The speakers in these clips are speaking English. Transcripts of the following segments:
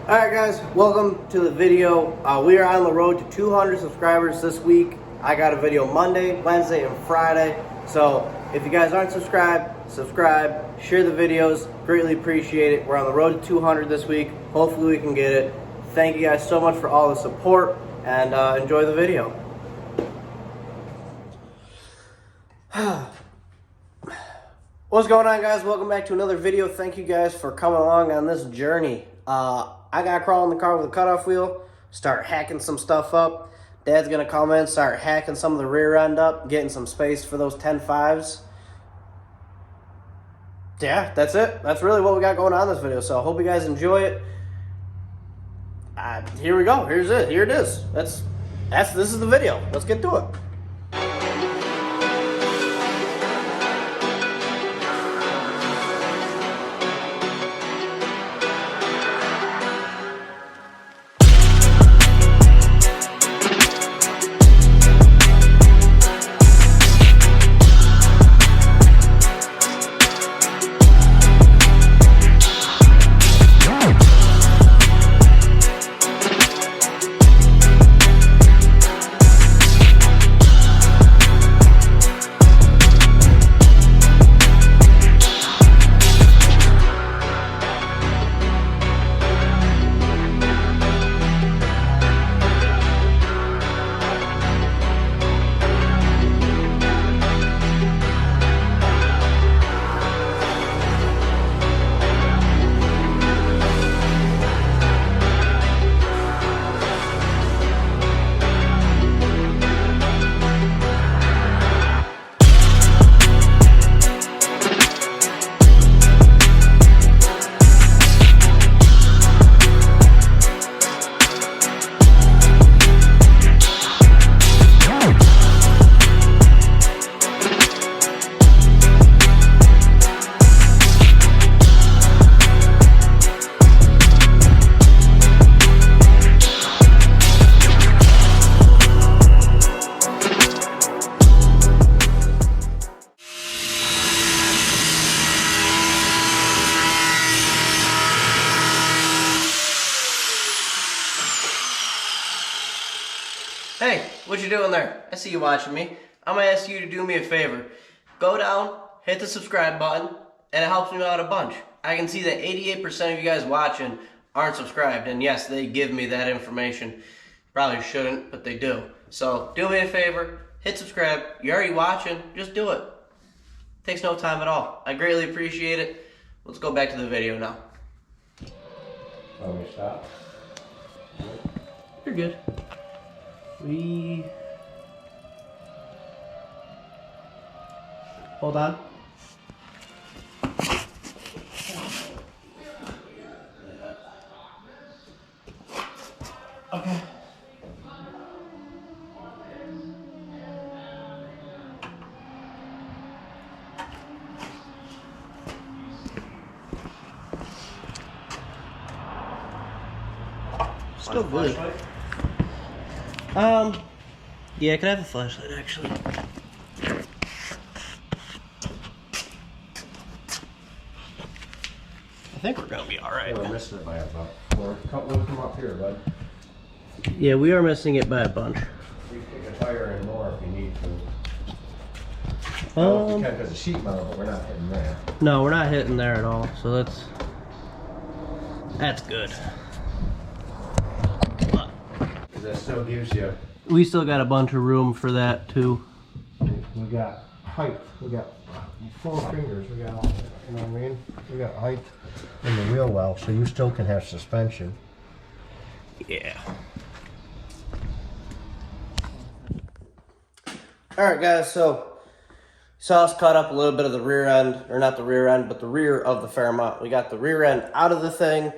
Alright guys, welcome to the video. We are on the road to 200 subscribers this week. I got a video Monday, Wednesday, and Friday. So if you guys aren't subscribed, subscribe, share the videos, greatly appreciate it. We're on the road to 200 this week. Hopefully we can get it. Thank you guys so much for all the support, and enjoy the video. What's going on, guys? Welcome back to another video. Thank you guys for coming along on this journey. I got to crawl in the car with a cutoff wheel, start hacking some stuff up. Dad's going to come in, start hacking some of the rear end up, getting some space for those 10.5s. Yeah, that's it. That's really what we got going on in this video. So I hope you guys enjoy it. Here we go. Here's it. Here it is. This is the video. Let's get to it. Hey, what you doing there? I see you watching me. I'm gonna ask you to do me a favor. Go down, hit the subscribe button, and it helps me out a bunch. I can see that 88% of you guys watching aren't subscribed, and yes, they give me that information. Probably shouldn't, but they do. So do me a favor, hit subscribe. You're already watching, just do it. Takes no time at all. I greatly appreciate it. Let's go back to the video now. Want me to stop? You're good. Hold on. Okay. Still good. Yeah, can I have a flashlight, actually? I think we're gonna be alright. We're missing it by a buck. We'll come up here, bud. Yeah, we are missing it by a bunch. You can kick a tire in more if you need to. You can because of sheet metal, but we're not hitting there. No, we're not hitting there at all, so that's good. Because that still gives you... We still got a bunch of room for that, too. We got height. We got 4 fingers. We got all, you know what I mean? We got height in the wheel well, so you still can have suspension. Yeah. Alright guys, so saw us cut up a little bit of the rear end, or not the rear end, but the rear of the Fairmont. We got the rear end out of the thing.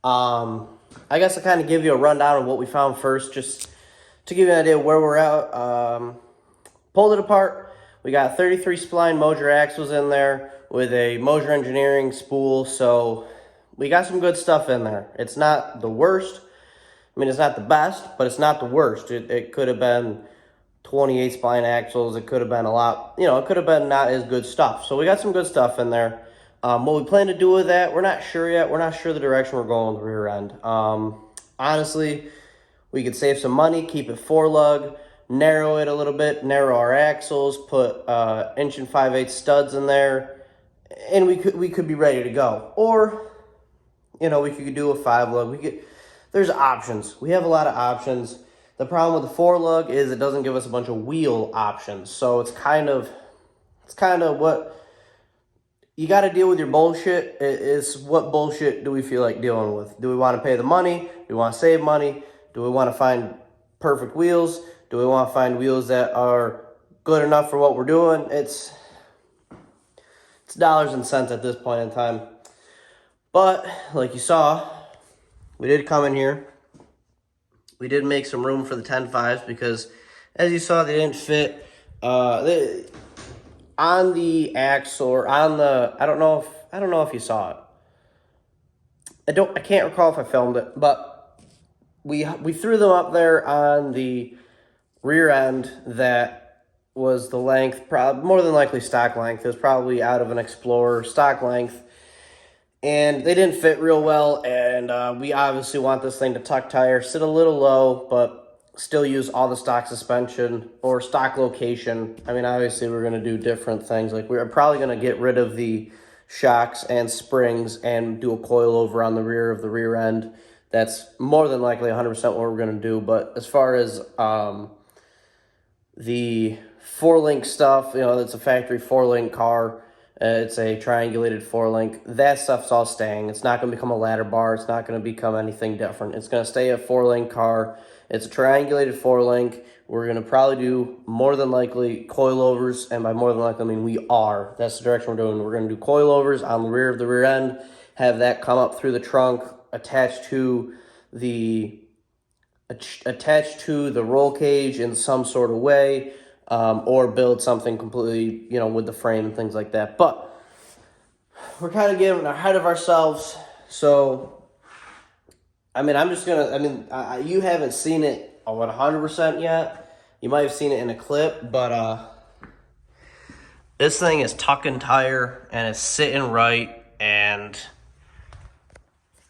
I guess I'll kind of give you a rundown of what we found first, just to give you an idea of where we're at. Pulled it apart. We got 33 spline Moser axles in there with a Moser Engineering spool, so we got some good stuff in there. It's not the worst. I mean, it's not the best, but it's not the worst. It could have been 28 spline axles. It could have been a lot, you know, it could have been not as good stuff. So we got some good stuff in there. What we plan to do with that, we're not sure yet. We're not sure the direction we're going with the rear end. Honestly, we could save some money, keep it 4-lug, narrow it a little bit, narrow our axles, put 1 5/8 studs in there, and we could be ready to go. Or, you know, we could do a 5-lug. There's options. We have a lot of options. The problem with the 4-lug is it doesn't give us a bunch of wheel options. So it's kind of what you got to deal with your bullshit. Is what bullshit do we feel like dealing with? Do we want to pay the money? Do we want to save money? Do we want to find perfect wheels? Do we want to find wheels that are good enough for what we're doing? It's dollars and cents at this point in time. But like you saw, we did come in here. We did make some room for the 10.5s because, as you saw, they didn't fit on the axle or on the. I don't know if you saw it. I can't recall if I filmed it, but we threw them up there on the rear end that was the length, more than likely stock length. It was probably out of an Explorer stock length, and they didn't fit real well. And we obviously want this thing to tuck tire, sit a little low, but still use all the stock suspension or stock location. I mean, obviously we're going to do different things. Like, we're probably going to get rid of the shocks and springs and do a coilover on the rear of the rear end. That's more than likely 100% what we're going to do. But as far as the 4-link stuff, you know, it's a factory 4-link car. It's a triangulated 4-link. That stuff's all staying. It's not going to become a ladder bar. It's not going to become anything different. It's going to stay a 4-link car. It's a triangulated 4-link. We're going to probably do more than likely coilovers, and by more than likely, I mean we are. That's the direction we're doing. We're going to do coilovers on the rear of the rear end, have that come up through the trunk, attached to the roll cage in some sort of way, or build something completely, you know, with the frame and things like that. But we're kind of getting ahead of ourselves. So, I mean, you haven't seen it 100% yet. You might have seen it in a clip, but this thing is Tuckin tire, and it's sitting right, and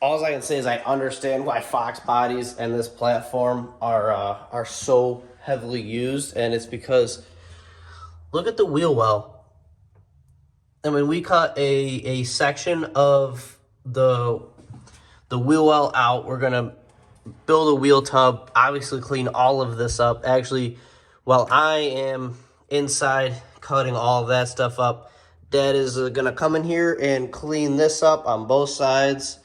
all I can say is I understand why Fox bodies and this platform are so heavily used, and it's because look at the wheel well. I mean, we cut a section of the wheel well out. We're gonna build a wheel tub, obviously clean all of this up. Actually, while I am inside cutting all of that stuff up, Dad is gonna come in here and clean this up on both sides.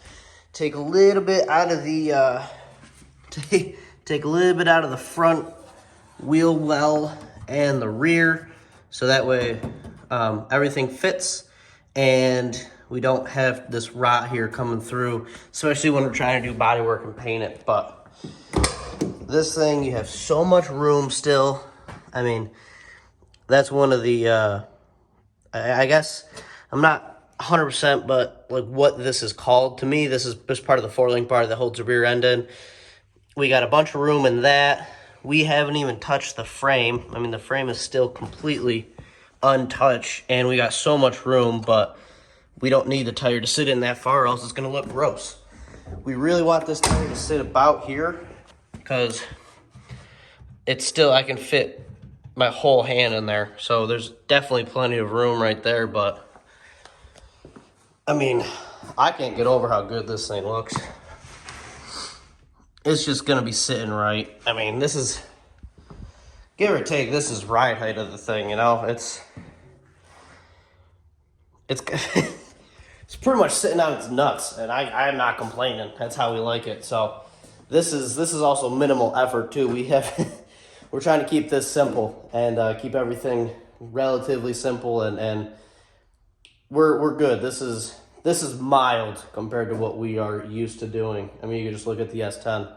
Take a little bit out of the take a little bit out of the front wheel well and the rear, so that way everything fits and we don't have this rot here coming through, especially when we're trying to do body work and paint it. But this thing, you have so much room still. I mean, that's one of the I guess I'm not 100%, but like what this is called, to me, this is just part of the 4-link bar that holds the rear end in. We got a bunch of room in that. We haven't even touched the frame. I mean, the frame is still completely untouched, and we got so much room, but we don't need the tire to sit in that far, or else it's going to look gross. We really want this tire to sit about here, because it's still, I can fit my whole hand in there. So there's definitely plenty of room right there, but I mean, I can't get over how good this thing looks. It's just going to be sitting right. I mean, this is, give or take, this is ride height of the thing, you know? It's it's pretty much sitting on its nuts, and I'm not complaining. That's how we like it. So this is also minimal effort too. We're trying to keep this simple and keep everything relatively simple, and we're good. This is mild compared to what we are used to doing. I mean, you can just look at the S10.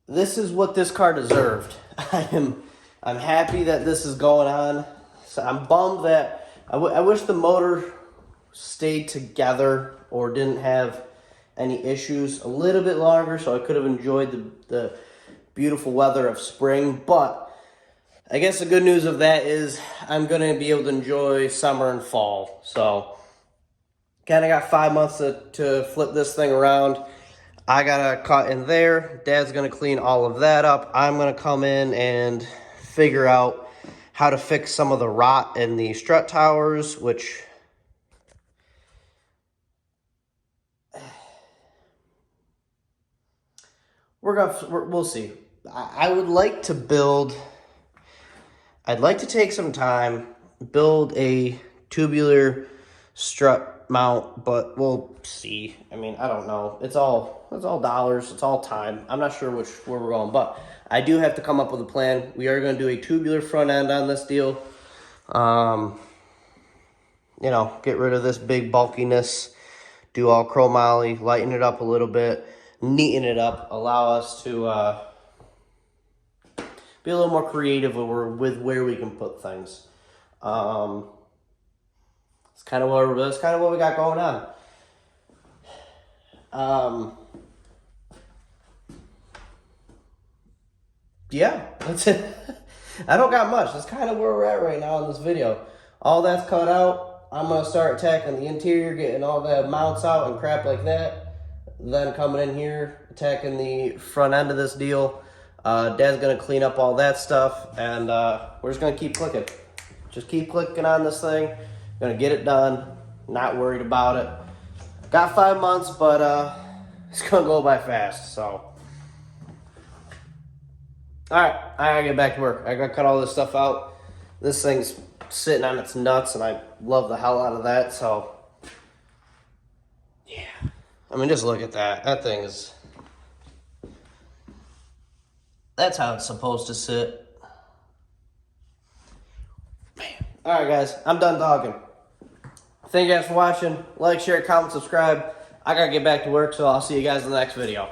This is what this car deserved. I'm happy that this is going on. So I'm bummed that I wish the motor stayed together or didn't have any issues a little bit longer, so I could have enjoyed the beautiful weather of spring. But I guess the good news of that is I'm going to be able to enjoy summer and fall. So Kind of got 5 months to flip this thing around. I got a cut in there. Dad's going to clean all of that up. I'm going to come in and figure out how to fix some of the rot in the strut towers, which we'll see. I would like to build, I'd like to take some time, build a tubular strut mount, but we'll see. I mean, I don't know. It's all dollars. It's all time. I'm not sure where we're going, but I do have to come up with a plan. We are going to do a tubular front end on this deal. You know, get rid of this big bulkiness, do all chromoly, lighten it up a little bit, neaten it up, allow us to be a little more creative with where we can put things. That's kind of what we got going on. Yeah, that's it. I don't got much. That's kind of where we're at right now in this video. All that's cut out. I'm going to start attacking the interior, getting all the mounts out and crap like that. Then coming in here, attacking the front end of this deal. Dad's going to clean up all that stuff, and we're just going to keep clicking. Just keep clicking on this thing. Going to get it done. Not worried about it. Got 5 months, but it's going to go by fast, so. Alright, I gotta get back to work. I gotta cut all this stuff out. This thing's sitting on its nuts, and I love the hell out of that, so. Yeah. I mean, just look at that. That thing is. That's how it's supposed to sit. Man. Alright, guys. I'm done talking. Thank you guys for watching. Like, share, comment, subscribe. I gotta get back to work, so I'll see you guys in the next video.